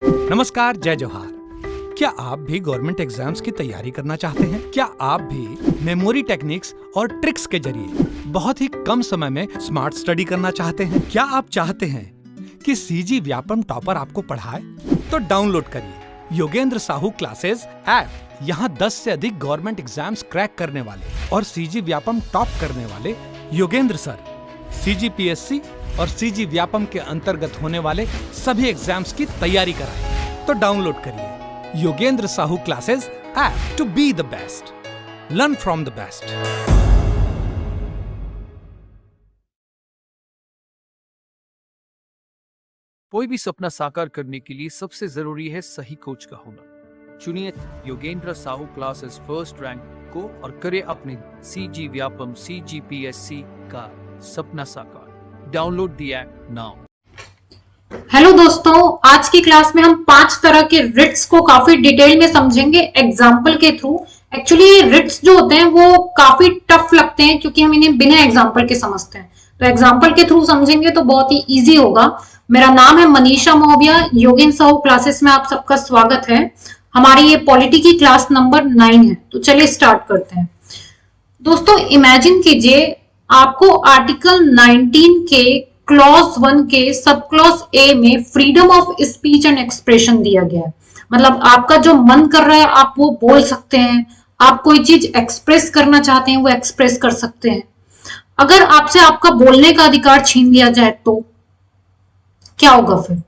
नमस्कार, जय जोहार। क्या आप भी गवर्नमेंट एग्जाम्स की तैयारी करना चाहते हैं? क्या आप भी मेमोरी टेक्निक्स और ट्रिक्स के जरिए बहुत ही कम समय में स्मार्ट स्टडी करना चाहते हैं? क्या आप चाहते हैं कि सीजी व्यापम टॉपर आपको पढ़ाए? तो डाउनलोड करिए योगेंद्र साहू क्लासेस ऐप। यहाँ 10 से अधिक गवर्नमेंट एग्जाम्स क्रैक करने वाले और सीजी व्यापम टॉप करने वाले योगेंद्र सर CGPSC और सीजी व्यापम के अंतर्गत होने वाले सभी एग्जाम्स की तैयारी कराएं। तो डाउनलोड करिए Yogendra Sahu classes app to be the best, learn from the best. कोई भी सपना साकार करने के लिए सबसे जरूरी है सही कोच का होना। चुनिए Yogendra Sahu classes first rank को और करें अपने सीजी व्यापम CGPSC का सपना साकार। Download the app now. Hello दोस्तों, आज की क्लास में हम 5 तरह के रिट्स को काफी डिटेल में समझेंगे एग्जाम्पल के थ्रू। एक्चुअली रिट्स जो होते हैं वो काफी टफ लगते हैं क्योंकि हम इन्हें बिना एग्जाम्पल के समझते हैं, तो एग्जाम्पल के थ्रू समझेंगे तो बहुत ही इजी होगा। मेरा नाम है मनीषा मौर्य, योगेंद्र साहू क्लासेस में आप सबका स्वागत है। हमारी ये पॉलिटी की क्लास नंबर 9 है, तो चलिए स्टार्ट करते हैं। दोस्तों इमेजिन कीजिए आपको आर्टिकल 19 के क्लॉज 1 के सब क्लॉज A में freedom of speech and expression दिया गया है। मतलब आपका जो मन कर रहा है आप वो बोल सकते हैं, आप कोई चीज एक्सप्रेस करना चाहते हैं वो एक्सप्रेस कर सकते हैं। अगर आपसे आपका बोलने का अधिकार छीन लिया जाए तो क्या होगा फिर?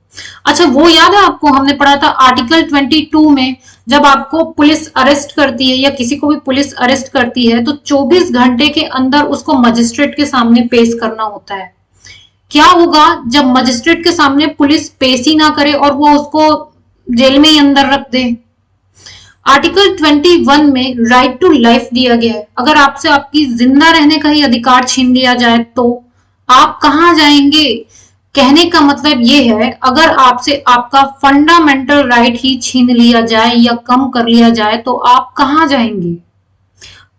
अच्छा, वो याद है आपको, हमने पढ़ा था आर्टिकल 22 में जब आपको पुलिस अरेस्ट करती है या किसी को भी पुलिस अरेस्ट करती है तो 24 घंटे के अंदर उसको मजिस्ट्रेट के सामने पेश करना होता है। क्या होगा जब मजिस्ट्रेट के सामने पुलिस पेश ही ना करे और वो उसको जेल में ही अंदर रख दे? आर्टिकल 21 में राइट टू लाइफ दिया गया है। अगर आपसे आपकी जिंदा रहने का ही अधिकार छीन लिया जाए तो आप कहां जाएंगे? कहने का मतलब ये है, अगर आपसे आपका फंडामेंटल राइट ही छीन लिया जाए या कम कर लिया जाए तो आप कहां जाएंगे?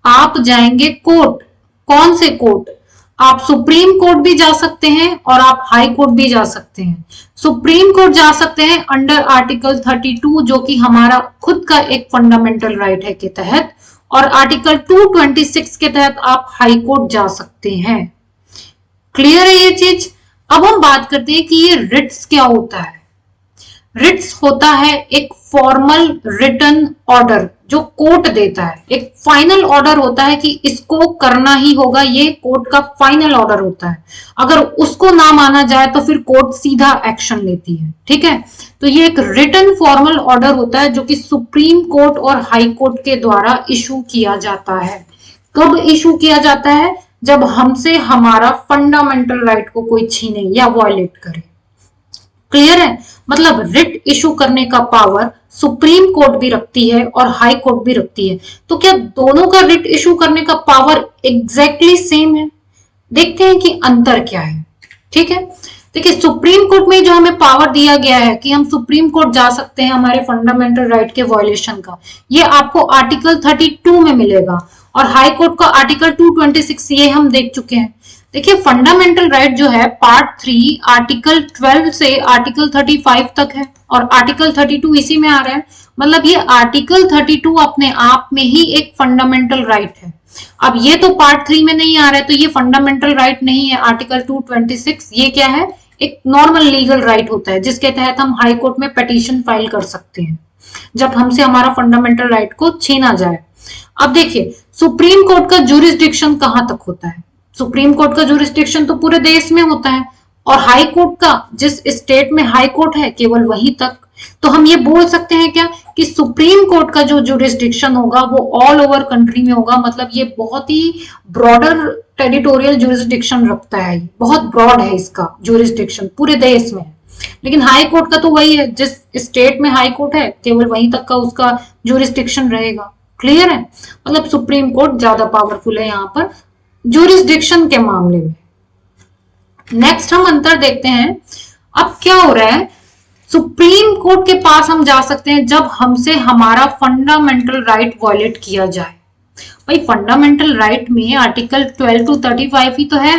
आप जाएंगे कोर्ट। कौन से कोर्ट? आप सुप्रीम कोर्ट भी जा सकते हैं और आप हाई कोर्ट भी जा सकते हैं। सुप्रीम कोर्ट जा सकते हैं अंडर आर्टिकल 32 जो कि हमारा खुद का एक फंडामेंटल राइट है के तहत, और आर्टिकल 226 के तहत आप हाई कोर्ट जा सकते हैं। क्लियर है ये चीज? अब हम बात करते हैं कि ये रिट्स क्या होता है। रिट्स होता है एक फॉर्मल रिटन ऑर्डर जो कोर्ट देता है, एक फाइनल ऑर्डर होता है कि इसको करना ही होगा, ये कोर्ट का फाइनल ऑर्डर होता है। अगर उसको ना माना जाए तो फिर कोर्ट सीधा एक्शन लेती है। ठीक है, तो ये एक रिटन फॉर्मल ऑर्डर होता है जो कि सुप्रीम कोर्ट और हाई कोर्ट के द्वारा इशू किया जाता है। कब इशू किया जाता है? जब हमसे हमारा फंडामेंटल राइट को कोई छीने या वायलेट करे। क्लियर है? मतलब रिट इशू करने का पावर सुप्रीम कोर्ट भी रखती है और हाई कोर्ट भी रखती है। तो क्या दोनों का रिट इशू करने का पावर एग्जैक्टली सेम है? देखते हैं कि अंतर क्या है। ठीक है, देखिए सुप्रीम कोर्ट में जो हमें पावर दिया गया है कि हम सुप्रीम कोर्ट जा सकते हैं हमारे फंडामेंटल राइट के वायलेशन का, ये आपको आर्टिकल 32 में मिलेगा, और हाई कोर्ट का आर्टिकल 226 ये हम देख चुके हैं। देखिए फंडामेंटल राइट जो है पार्ट 3 आर्टिकल 12 से आर्टिकल 35 तक है और आर्टिकल 32 इसी में आ रहा है। मतलब ये आर्टिकल 32 अपने आप में ही एक फंडामेंटल राइट है। अब ये तो पार्ट 3 में नहीं आ रहा है तो ये फंडामेंटल राइट नहीं है। आर्टिकल 226 ये क्या है? एक नॉर्मल लीगल राइट होता है जिसके तहत हम हाई कोर्ट में पिटीशन फाइल कर सकते हैं जब हमसे हमारा फंडामेंटल राइट को छीना जाए। अब देखिए सुप्रीम कोर्ट का ज्यूरिसडिक्शन कहां तक होता है? सुप्रीम कोर्ट का ज्यूरिसडिक्शन तो पूरे देश में होता है, और हाई कोर्ट का जिस स्टेट में हाई कोर्ट है केवल वहीं तक। तो हम ये बोल सकते हैं क्या कि सुप्रीम कोर्ट का जो ज्यूरिसडिक्शन होगा वो ऑल ओवर कंट्री में होगा। मतलब ये बहुत ही ब्रॉडर टेरिटोरियल ज्यूरिसडिक्शन रखता है, बहुत ब्रॉड है इसका ज्यूरिसडिक्शन, पूरे देश में। लेकिन हाई कोर्ट का तो वही है, जिस स्टेट में हाई कोर्ट है केवल वहीं तक का उसका ज्यूरिसडिक्शन रहेगा। क्लियर है? मतलब सुप्रीम कोर्ट ज्यादा पावरफुल है यहाँ पर ज्यूरिसडिक्शन के मामले में। नेक्स्ट हम अंतर देखते हैं। अब क्या हो रहा है, सुप्रीम कोर्ट के पास हम जा सकते हैं जब हमसे हमारा फंडामेंटल राइट वायलेट किया जाए। भाई फंडामेंटल राइट में आर्टिकल 12 to 35 ही तो है।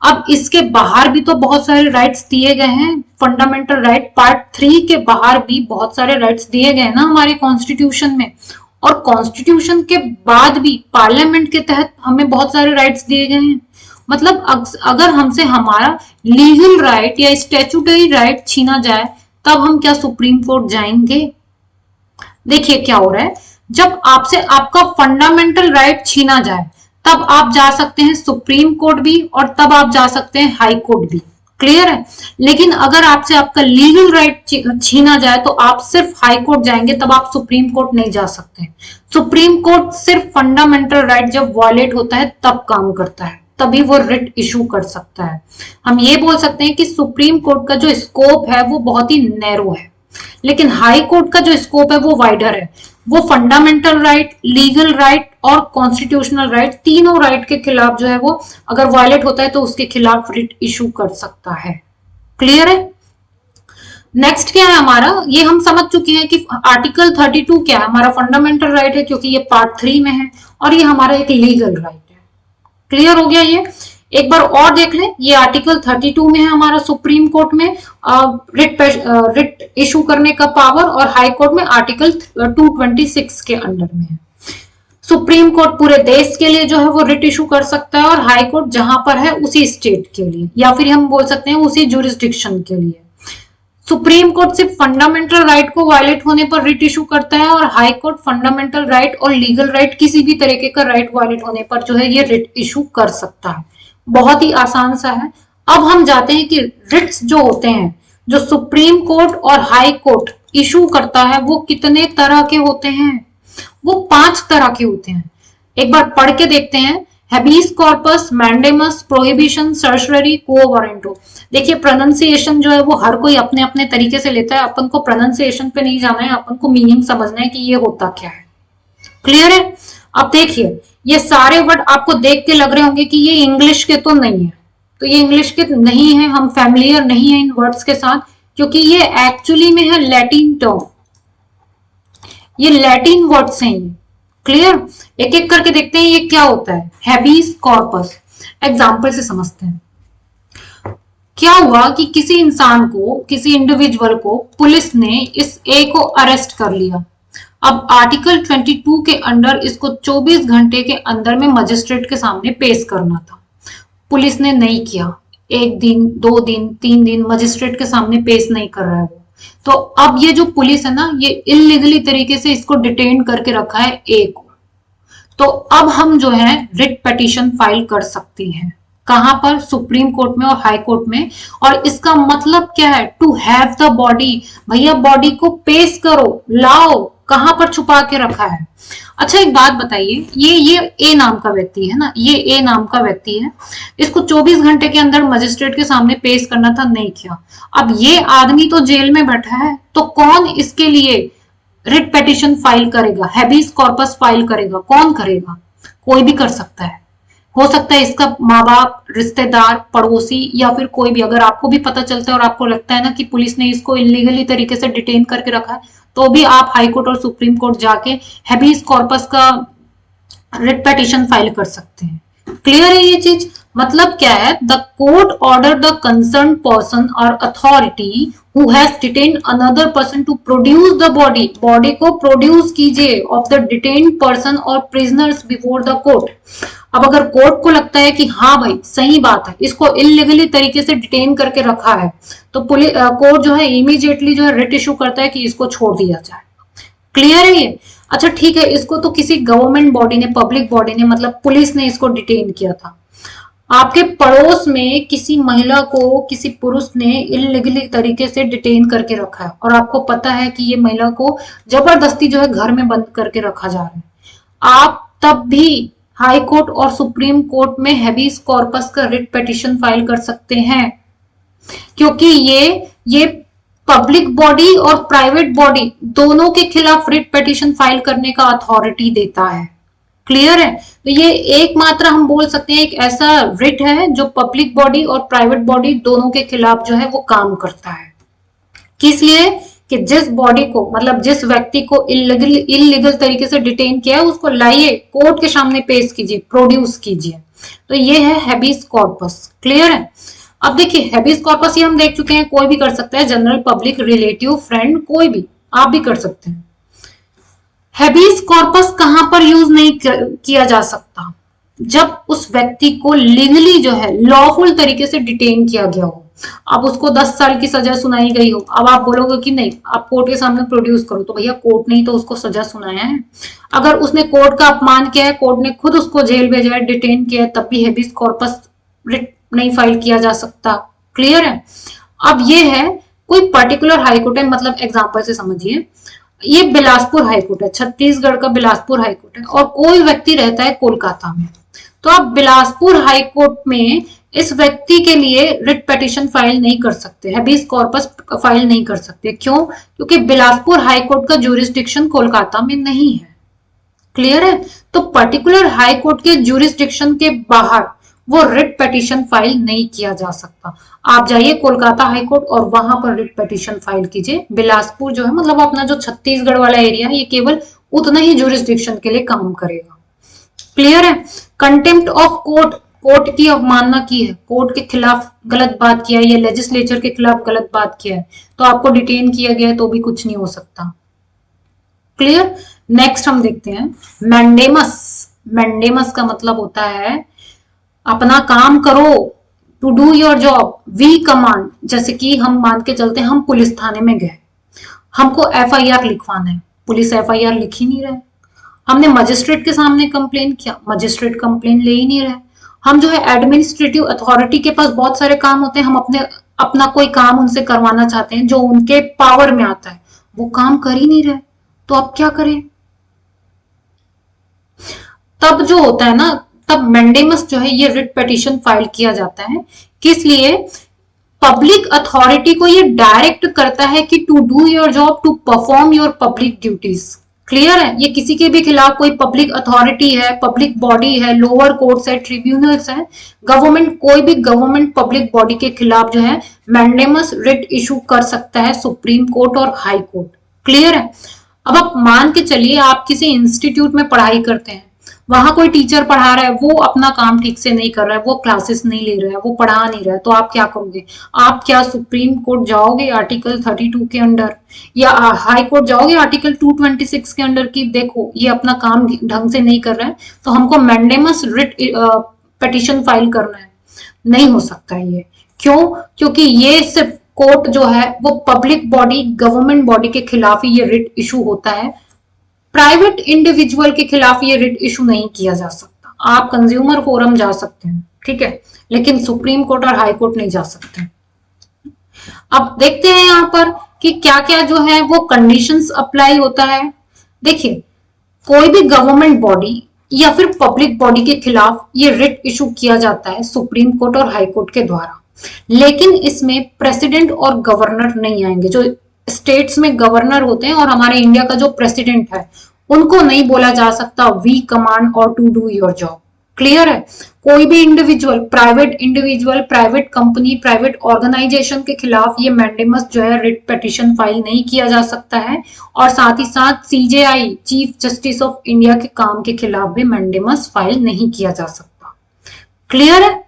अब इसके बाहर भी तो बहुत सारे राइट्स दिए गए हैं। फंडामेंटल राइट पार्ट 3 के बाहर भी बहुत सारे राइट्स दिए गए हैं ना हमारे कॉन्स्टिट्यूशन में, और कॉन्स्टिट्यूशन के बाद भी पार्लियामेंट के तहत हमें बहुत सारे राइट्स दिए गए हैं। मतलब अगर हमसे हमारा लीगल राइट या स्टैट्यूटरी राइट छीना जाए तब हम क्या सुप्रीम कोर्ट जाएंगे? देखिए क्या हो रहा है, जब आपसे आपका फंडामेंटल राइट छीना जाए तब आप जा सकते हैं सुप्रीम कोर्ट भी, और तब आप जा सकते हैं हाई कोर्ट भी। क्लियर है? लेकिन अगर आपसे आपका लीगल राइट छीना जाए तो आप सिर्फ हाई कोर्ट जाएंगे, तब आप सुप्रीम कोर्ट नहीं जा सकते। सुप्रीम कोर्ट सिर्फ फंडामेंटल राइट जब वायलेट होता है तब काम करता है, तभी वो रिट इशू कर सकता है। हम ये बोल सकते हैं कि सुप्रीम कोर्ट का जो स्कोप है वो बहुत ही नैरो है, लेकिन हाई कोर्ट का जो स्कोप है वो वाइडर है। वो फंडामेंटल राइट, लीगल राइट और कॉन्स्टिट्यूशनल राइट, तीनों राइट के खिलाफ जो है वो अगर वायलेट होता है तो उसके खिलाफ रिट इशू कर सकता है। क्लियर है? नेक्स्ट क्या है हमारा, ये हम समझ चुके हैं कि आर्टिकल 32 क्या है, हमारा फंडामेंटल राइट है क्योंकि ये पार्ट 3 में है, और ये हमारा एक लीगल राइट है। क्लियर हो गया? ये एक बार और देख लें, ये आर्टिकल 32 में है हमारा सुप्रीम कोर्ट में रिट इशू करने का पावर, और हाई कोर्ट में आर्टिकल 226 के अंडर में है। सुप्रीम कोर्ट पूरे देश के लिए जो है वो रिट इशू कर सकता है, और हाई कोर्ट जहां पर है उसी स्टेट के लिए, या फिर हम बोल सकते हैं उसी जुरिस्डिक्शन के लिए। सुप्रीम कोर्ट सिर्फ फंडामेंटल राइट को वायलेट होने पर रिट इशू करता है, और हाई कोर्ट फंडामेंटल राइट और लीगल राइट किसी भी तरीके का राइट वायलेट होने पर जो है ये रिट इशू कर सकता है। बहुत ही आसान सा है। अब हम जाते हैं कि रिट्स जो होते हैं, जो सुप्रीम कोर्ट और हाई कोर्ट इशू करता है, वो कितने तरह के होते हैं? वो 5 तरह के होते हैं। एक बार पढ़ के देखते हैं। हैबीस कॉर्पस, मैंडेमस, प्रोहिबिशन, सर्सरी, क्वो वारंटो। देखिए प्रोनाउंसिएशन जो है वो हर कोई अपने अपने तरीके से लेता है, अपन को प्रोनाउंसिएशन पे नहीं जाना है, अपन को मीनिंग समझना है कि ये होता क्या है। क्लियर है? अब देखिए ये सारे वर्ड आपको देख के लग रहे होंगे कि ये इंग्लिश के तो नहीं है, तो ये इंग्लिश के नहीं है, हम फैमिलियर नहीं है इन वर्ड्स के साथ, क्योंकि ये एक्चुअली में है लैटिन टर्म, ये लैटिन वर्ड्स हैं ये। क्लियर? एक एक करके देखते हैं ये क्या होता है। हैबीस कॉर्पस, एग्जाम्पल से समझते हैं। क्या हुआ कि किसी इंसान को, किसी इंडिविजुअल को पुलिस ने इस ए को अरेस्ट कर लिया। अब आर्टिकल 22 के अंडर इसको 24 घंटे के अंदर में मजिस्ट्रेट के सामने पेश करना था। पुलिस ने नहीं किया, 1 दिन 2 दिन 3 दिन मजिस्ट्रेट के सामने पेश नहीं कर रहा है वो। तो अब ये जो पुलिस है ना, ये इलीगली तरीके से इसको डिटेन करके रखा है ए को। तो अब हम जो है रिट पिटीशन फाइल कर सकते हैं। कहां पर? सुप्रीम कोर्ट में और हाई कोर्ट में। और इसका मतलब क्या है? To have the body. भैया बॉडी को पेश करो, लाओ। कहां पर छुपा के रखा है? अच्छा एक बात बताइए, ये ए नाम का व्यक्ति है ना, ये ए नाम का व्यक्ति है, इसको 24 घंटे के अंदर मजिस्ट्रेट के सामने पेश करना था, नहीं किया। अब ये आदमी तो जेल में बैठा है, तो कौन इसके लिए रिट पिटीशन फाइल करेगा, हैबीस कॉर्पस फाइल करेगा? कौन करेगा? कोई भी कर सकता है। हो सकता है इसका माँ बाप, रिश्तेदार, पड़ोसी, या फिर कोई भी। अगर आपको भी पता चलता है और आपको लगता है ना कि पुलिस ने इसको इलीगली तरीके से डिटेन करके रखा है, तो भी आप हाई कोर्ट और सुप्रीम कोर्ट जाके हैबीस कॉर्पस का रिट पिटीशन फाइल कर सकते हैं। क्लियर है ये चीज? मतलब क्या है? The court order the concern person और authority who has detained another person to produce the body. Body को प्रोड्यूस कीजिए ऑफ द डिटेन्ड पर्सन और प्रिजनर्स बिफोर द कोर्ट। अब अगर कोर्ट को लगता है कि हाँ भाई सही बात है, इसको इलीगली तरीके से डिटेन करके रखा है, तो पुलिस कोर्ट जो है इमीडिएटली जो है रिट इशू करता है कि इसको छोड़ दिया जाए। क्लियर है ये? अच्छा ठीक है, इसको तो किसी गवर्नमेंट बॉडी ने, पब्लिक बॉडी ने, मतलब पुलिस ने इसको डिटेन किया था। आपके पड़ोस में किसी महिला को किसी पुरुष ने इलीगली तरीके से डिटेन करके रखा है, और आपको पता है कि ये महिला को जबरदस्ती जो है घर में बंद करके रखा जा रहा है। आप तब भी हाई कोर्ट और सुप्रीम कोर्ट में हैबीस कॉर्पस का रिट पिटीशन फाइल कर सकते हैं, क्योंकि ये पब्लिक बॉडी और प्राइवेट बॉडी दोनों के खिलाफ रिट पिटीशन फाइल करने का अथॉरिटी देता है। क्लियर है? तो ये एकमात्र हम बोल सकते हैं एक ऐसा रिट है जो पब्लिक बॉडी और प्राइवेट बॉडी दोनों के खिलाफ जो है वो काम करता है। किस लिए? कि जिस बॉडी को, मतलब जिस व्यक्ति को इलीगल तरीके से डिटेन किया है उसको लाइए, कोर्ट के सामने पेश कीजिए, प्रोड्यूस कीजिए। तो ये है हैबियस कॉर्पस। क्लियर है? अब देखिए हैबियस कॉर्पस ये हम देख चुके हैं, कोई भी कर सकता है, जनरल पब्लिक, रिलेटिव, फ्रेंड, कोई भी, आप भी कर सकते हैं। हैबियस कॉर्पस कहां पर यूज नहीं किया जा सकता? जब उस व्यक्ति को लीगली जो है लॉफुल तरीके से डिटेन किया गया हो। अब उसको 10 साल की सजा सुनाई गई हो, अब आप बोलोगे कि नहीं आप कोर्ट के सामने प्रोड्यूस करो, तो भैया कोर्ट ने तो उसको सजा सुनाया है। अगर उसने कोर्ट का अपमान किया है, कोर्ट ने खुद उसको जेल भेजा है, डिटेन किया है, तब भी हैबियस कॉर्पस रिट नहीं फाइल किया जा सकता। क्लियर है? अब ये है कोई पर्टिकुलर हाईकोर्ट है, मतलब एग्जाम्पल से समझिए, ये बिलासपुर हाईकोर्ट है, छत्तीसगढ़ का बिलासपुर हाईकोर्ट है, और कोई व्यक्ति रहता है कोलकाता में। तो आप बिलासपुर हाईकोर्ट में इस व्यक्ति के लिए रिट पिटीशन फाइल नहीं कर सकते, हैबियस कॉर्पस फाइल नहीं कर सकते। क्यों? क्योंकि बिलासपुर हाईकोर्ट का ज्यूरिसडिक्शन कोलकाता में नहीं है। क्लियर है? तो पर्टिकुलर हाईकोर्ट के ज्यूरिसडिक्शन के बाहर वो रिट पिटीशन फाइल नहीं किया जा सकता। आप जाइए कोलकाता हाईकोर्ट और वहां पर रिट पिटीशन फाइल कीजिए। बिलासपुर जो है, मतलब अपना जो छत्तीसगढ़ वाला एरिया है, ये केवल उतना ही ज्यूरिसडिक्शन के लिए काम करेगा। क्लियर है? कंटेम्प्ट ऑफ कोर्ट, कोर्ट की अवमानना की है, कोर्ट के खिलाफ गलत बात किया है या लेजिस्लेचर के खिलाफ गलत बात किया है, तो आपको डिटेन किया गया है तो भी कुछ नहीं हो सकता। क्लियर? नेक्स्ट हम देखते हैं मैंडेमस। मैंडेमस का मतलब होता है अपना काम करो, to do your job, we command. जैसे कि हम मान के चलते हैं हम पुलिस थाने में गए, हमको एफआईआर लिखवाना है, पुलिस एफआईआर लिख ही नहीं रहे। हमने मजिस्ट्रेट के सामने कंप्लेन किया, मजिस्ट्रेट कंप्लेन ले ही नहीं रहे। हम जो है एडमिनिस्ट्रेटिव अथॉरिटी के पास बहुत सारे काम होते हैं, हम अपना कोई काम उनसे करवाना चाहते हैं जो उनके पावर में आता है, वो काम कर ही नहीं रहे, तो अब क्या करें? तब जो होता है ना, तब मैंडेमस जो है ये रिट पिटीशन फाइल किया जाता है। किस लिए? पब्लिक अथॉरिटी को ये डायरेक्ट करता है कि to do your job, to perform your public duties. Clear है? ये किसी के भी खिलाफ कोई पब्लिक अथॉरिटी है, पब्लिक बॉडी है, लोअर कोर्ट्स है, ट्रिब्यूनल्स है, गवर्नमेंट, कोई भी गवर्नमेंट पब्लिक बॉडी के खिलाफ जो है मैंडेमस रिट इशू कर सकता है सुप्रीम कोर्ट और हाई कोर्ट। क्लियर है? अब आप मान के चलिए आप किसी इंस्टीट्यूट में पढ़ाई करते हैं, वहां कोई टीचर पढ़ा रहा है, वो अपना काम ठीक से नहीं कर रहा है, वो क्लासेस नहीं ले रहा है, वो पढ़ा नहीं रहा है, तो आप क्या करोगे? आप क्या सुप्रीम कोर्ट जाओगे आर्टिकल 32 के अंडर, या हाई कोर्ट जाओगे आर्टिकल 226 के अंडर की देखो ये अपना काम ढंग से नहीं कर रहा है तो हमको मैंडेमस रिट पिटीशन फाइल करना है? नहीं हो सकता है ये। क्यों? क्योंकि ये सिर्फ कोर्ट जो है वो पब्लिक बॉडी, गवर्नमेंट बॉडी के खिलाफ ही ये रिट इशू होता है, प्राइवेट इंडिविजुअल के खिलाफ ये रिट इशू नहीं किया जा सकता। आप कंज्यूमर फोरम जा सकते हैं, ठीक है, लेकिन सुप्रीम कोर्ट और हाई कोर्ट नहीं जा सकते। अब देखते हैं यहाँ पर कि क्या क्या जो है वो कंडीशंस अप्लाई होता है। देखिए कोई भी गवर्नमेंट बॉडी या फिर पब्लिक बॉडी के खिलाफ ये रिट इशू किया जाता है सुप्रीम कोर्ट और हाई कोर्ट के द्वारा, लेकिन इसमें प्रेसिडेंट और गवर्नर नहीं आएंगे। जो स्टेट्स में गवर्नर होते हैं और हमारे इंडिया का जो प्रेसिडेंट है उनको नहीं बोला जा सकता वी कमांड और to do your job. Clear है? कोई भी individual, private company, private organisation के खिलाफ ये मैंडेमस जो है रिट पिटीशन फाइल नहीं किया जा सकता है, और साथ ही साथ CJI, chief justice of India के काम के खिलाफ भी मैंडेमस फाइल नहीं किया जा सकता। क्लियर है?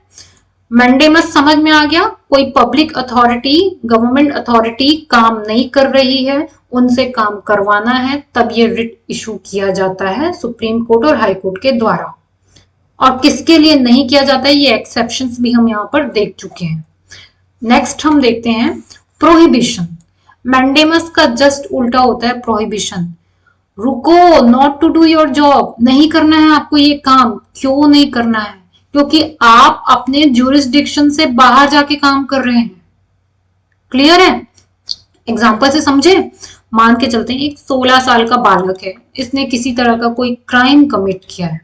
मैंडेमस समझ में आ गया? कोई पब्लिक अथॉरिटी, गवर्नमेंट अथॉरिटी काम नहीं कर रही है, उनसे काम करवाना है, तब ये रिट इशू किया जाता है सुप्रीम कोर्ट और हाई कोर्ट के द्वारा। और किसके लिए नहीं किया जाता है ये एक्सेप्शंस भी हम यहाँ पर देख चुके हैं। नेक्स्ट हम देखते हैं प्रोहिबिशन। मैंडेमस का जस्ट उल्टा होता है प्रोहिबिशन। रुको, not to do your job, नहीं करना है आपको ये काम। क्यों नहीं करना है? क्योंकि आप अपने ज्यूरिसडिक्शन से बाहर जाके काम कर रहे हैं। क्लियर है? एग्जाम्पल से समझे, मान के चलते हैं एक 16 साल का बालक है, इसने किसी तरह का कोई क्राइम कमिट किया है।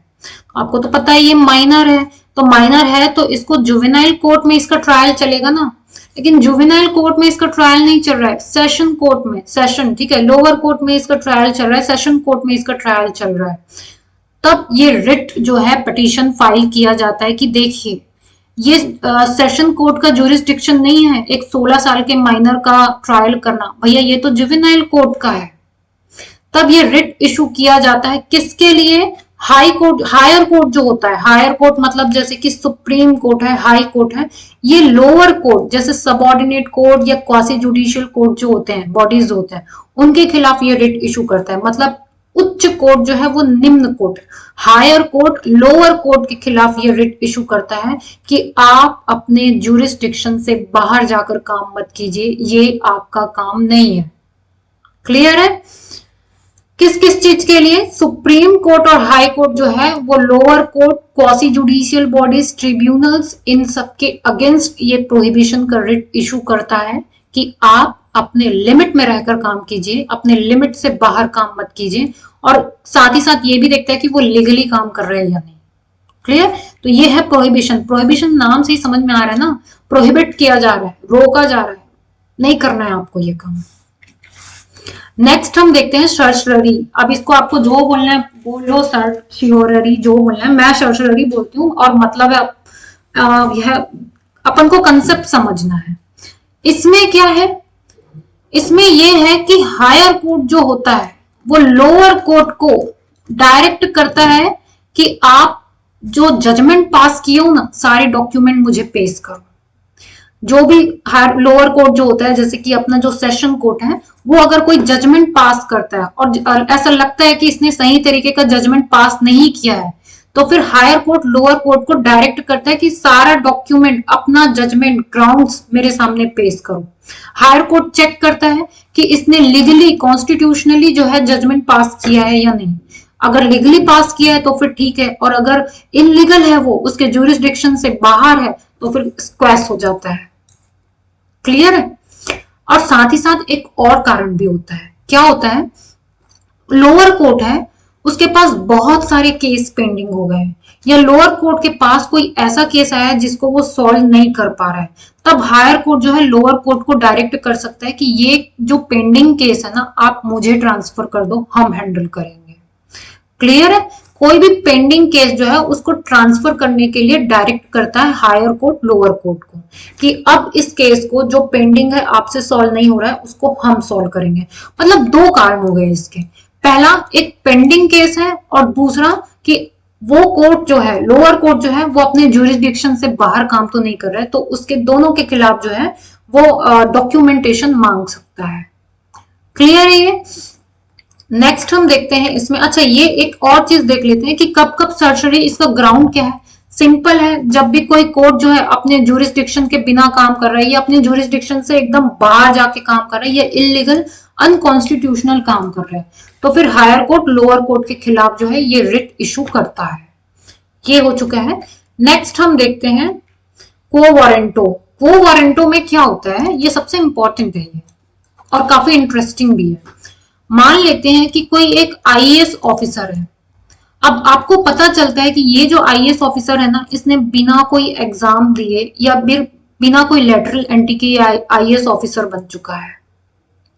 आपको तो पता है ये माइनर है, तो माइनर है तो इसको जुवेनाइल कोर्ट में इसका ट्रायल चलेगा ना, लेकिन जुवेनाइल कोर्ट में इसका ट्रायल नहीं चल रहा है, सेशन कोर्ट में, सेशन, ठीक है, लोअर कोर्ट में इसका ट्रायल चल रहा है, सेशन कोर्ट में इसका ट्रायल चल रहा है। तब ये रिट जो है पिटीशन फाइल किया जाता है कि देखिए ये सेशन कोर्ट का ज्यूरिसडिक्शन नहीं है एक 16 साल के माइनर का ट्रायल करना, भैया ये तो जुवेनाइल कोर्ट का है। तब ये रिट इशू किया जाता है किसके लिए? हाई कोर्ट, हायर कोर्ट जो होता है, हायर कोर्ट मतलब जैसे कि सुप्रीम कोर्ट है, हाई कोर्ट है, ये लोअर कोर्ट जैसे सबऑर्डिनेट कोर्ट या क्वासी जुडिशियल कोर्ट जो होते हैं, बॉडीज होते हैं, उनके खिलाफ ये रिट इशू करता है। मतलब उच्च कोर्ट जो है वो निम्न court, higher court lower court के खिलाफ ये रिट इशू करता है कि आप अपने ज्यूरिसडिक्शन से बाहर जाकर काम मत कीजिए, ये आपका काम नहीं है। क्लियर है? किस किस चीज के लिए? सुप्रीम कोर्ट और हाई कोर्ट जो है वो lower court, quasi judicial bodies, tribunals, इन सब के अगेंस्ट ये प्रोहिबिशन का रिट इशू करता है कि आप अपने लिमिट में रहकर काम कीजिए, अपने लिमिट से बाहर काम मत कीजिए, और साथ ही साथ ये भी देखता है कि वो लीगली काम कर रहे हैं या नहीं। क्लियर? तो ये है प्रोहिबिशन। प्रोहिबिशन नाम से ही समझ में आ रहा है ना, प्रोहिबिट किया जा रहा है, रोका जा रहा है, नहीं करना है आपको ये काम। नेक्स्ट हम देखते हैं सर्चररी। अब इसको आपको जो बोलना है बोलो, सर्चररी जो बोलना है, मैं सर्चररी बोलती हूँ, और मतलब है यह अपन को कंसेप्ट समझना है। इसमें क्या है? इसमें यह है कि हायर कोर्ट जो होता है वो लोअर कोर्ट को डायरेक्ट करता है कि आप जो जजमेंट पास किए हो ना, सारे डॉक्यूमेंट मुझे पेश करो। जो भी लोअर कोर्ट जो होता है, जैसे कि अपना जो सेशन कोर्ट है, वो अगर कोई जजमेंट पास करता है और ऐसा लगता है कि इसने सही तरीके का जजमेंट पास नहीं किया है, तो फिर हायर कोर्ट लोअर कोर्ट को डायरेक्ट करता है कि सारा डॉक्यूमेंट, अपना जजमेंट, ग्राउंड्स मेरे सामने पेश करो। हायर कोर्ट चेक करता है कि इसने लीगली, कॉन्स्टिट्यूशनली जो है जजमेंट पास किया है या नहीं। अगर लीगली पास किया है तो फिर ठीक है, और अगर इनलीगल है, वो उसके ज्यूरिसडिक्शन से बाहर है, तो फिर स्क्वैश हो जाता है। क्लियर है? और साथ ही साथ एक और कारण भी होता है। क्या होता है? लोअर कोर्ट है, उसके पास बहुत सारे केस पेंडिंग हो गए, या लोअर कोर्ट के पास कोई ऐसा केस आया है जिसको वो सॉल्व नहीं कर पा रहा है, तब हायर कोर्ट जो है लोअर कोर्ट को डायरेक्ट कर सकता है कि ये जो पेंडिंग केस है ना, आप मुझे ट्रांसफर कर दो, हम हैंडल करेंगे। क्लियर है? कोई भी पेंडिंग केस जो है उसको ट्रांसफर करने के लिए डायरेक्ट करता है हायर कोर्ट लोअर कोर्ट को, कि अब इस केस को जो पेंडिंग है, आपसे सॉल्व नहीं हो रहा है, उसको हम सॉल्व करेंगे। मतलब दो कारण हो गए इसके, पहला एक पेंडिंग केस है, और दूसरा कि वो कोर्ट जो है, लोअर कोर्ट जो है, वो अपने ज्यूरिसडिक्शन से बाहर काम तो नहीं कर रहा है, तो उसके दोनों के खिलाफ जो है वो डॉक्यूमेंटेशन मांग सकता है। क्लियर है ये? नेक्स्ट हम देखते हैं इसमें, अच्छा ये एक और चीज देख लेते हैं कि कब कब सर्चरी, इसका ग्राउंड क्या है। सिंपल है, जब भी कोई कोर्ट जो है अपने ज्यूरिसडिक्शन के बिना काम कर रहा है, या अपने ज्यूरिसडिक्शन से एकदम बाहर जाके काम कर रहा है, या इलीगल अनकॉन्स्टिट्यूशनल काम कर रहा है, तो फिर हायर कोर्ट लोअर कोर्ट के खिलाफ जो है ये रिट इशू करता है। ये हो चुका है। नेक्स्ट हम देखते हैं को वारंटो। को वारंटो में क्या होता है, ये सबसे इंपॉर्टेंट है ये, और काफी इंटरेस्टिंग भी है। मान लेते हैं कि कोई एक आईएएस ऑफिसर है। अब आपको पता चलता है कि ये जो आईएएस ऑफिसर है ना, इसने बिना कोई एग्जाम दिए या बिना कोई लेटरल एंट्री के आईएएस ऑफिसर बन चुका है।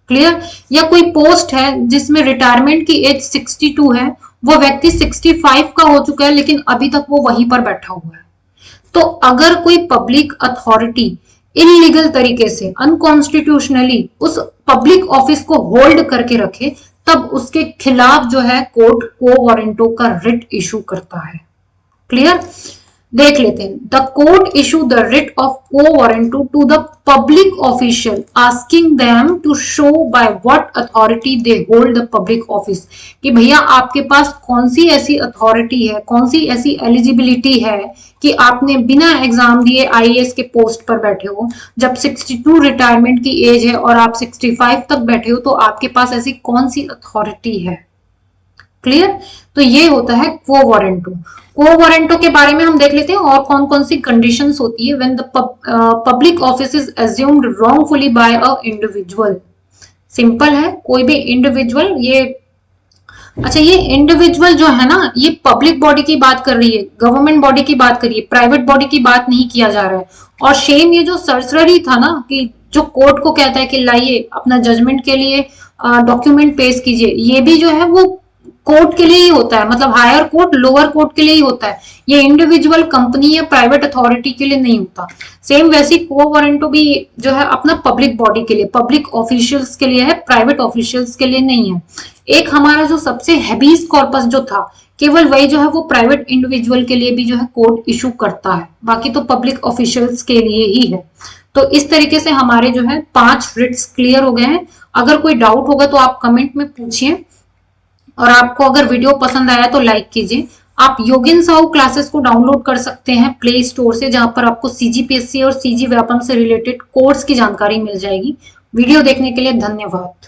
क्लियर? या कोई पोस्ट है जिसमें रिटायरमेंट की एज 62 है, वो व्यक्ति 65 का हो चुका है, लेकिन अभी तक वो वहीं पर बैठा हुआ है। तो अगर कोई पब्लिक अथॉरिटी इलीगल तरीके से, अनकॉन्स्टिट्यूशनली उस पब्लिक ऑफिस को होल्ड करके रखे, तब उसके खिलाफ जो है कोर्ट को वारंटो का रिट इशू करता है। क्लियर? देख लेते हैं। The court issue the writ of quo warranto to the public official asking them to show by what authority they hold the public office, कि भैया आपके पास कौन सी ऐसी अथॉरिटी है, कौन सी ऐसी एलिजिबिलिटी है कि आपने बिना एग्जाम दिए आईएएस के पोस्ट पर बैठे हो। जब 62 रिटायरमेंट की एज है और आप 65 तक बैठे हो, तो आपके पास ऐसी कौन सी अथॉरिटी है। क्लियर? तो ये होता है को वारंटो। को वारंटो के बारे में हम देख लेते हैं और कौन कौन सी कंडीशंस होती है when the public office is assumed wrongfully by a individual. Simple है, कोई भी इंडिविजुअल, ये अच्छा ये इंडिविजुअल जो है ना, ये पब्लिक बॉडी की बात कर रही है, गवर्नमेंट बॉडी की बात कर रही है, प्राइवेट बॉडी की बात नहीं किया जा रहा है। और सेम ये जो सर्चररी था ना, कि जो कोर्ट को कहता है कि लाइए अपना जजमेंट के लिए डॉक्यूमेंट पेश कीजिए, ये भी जो है वो कोर्ट के लिए ही होता है, मतलब हायर कोर्ट लोअर कोर्ट के लिए ही होता है, ये इंडिविजुअल कंपनी या प्राइवेट अथॉरिटी के लिए नहीं होता। सेम वैसी को वारंटो भी जो है अपना पब्लिक बॉडी के लिए, पब्लिक ऑफिशियल्स के लिए है, प्राइवेट ऑफिशियल्स के लिए नहीं है। एक हमारा जो सबसे हैबीज कॉर्पस जो था, केवल वही जो है वो प्राइवेट इंडिविजुअल के लिए भी जो है कोर्ट इशू करता है, बाकी तो पब्लिक ऑफिशियल्स के लिए ही है। तो इस तरीके से हमारे जो है 5 रिट्स क्लियर हो गए हैं। अगर कोई डाउट होगा तो आप कमेंट में पूछिए, और आपको अगर वीडियो पसंद आया तो लाइक कीजिए। आप योगिन साहू क्लासेस को डाउनलोड कर सकते हैं प्ले स्टोर से, जहां पर आपको सीजीपीएससी और सीजी व्यापम से रिलेटेड कोर्स की जानकारी मिल जाएगी। वीडियो देखने के लिए धन्यवाद।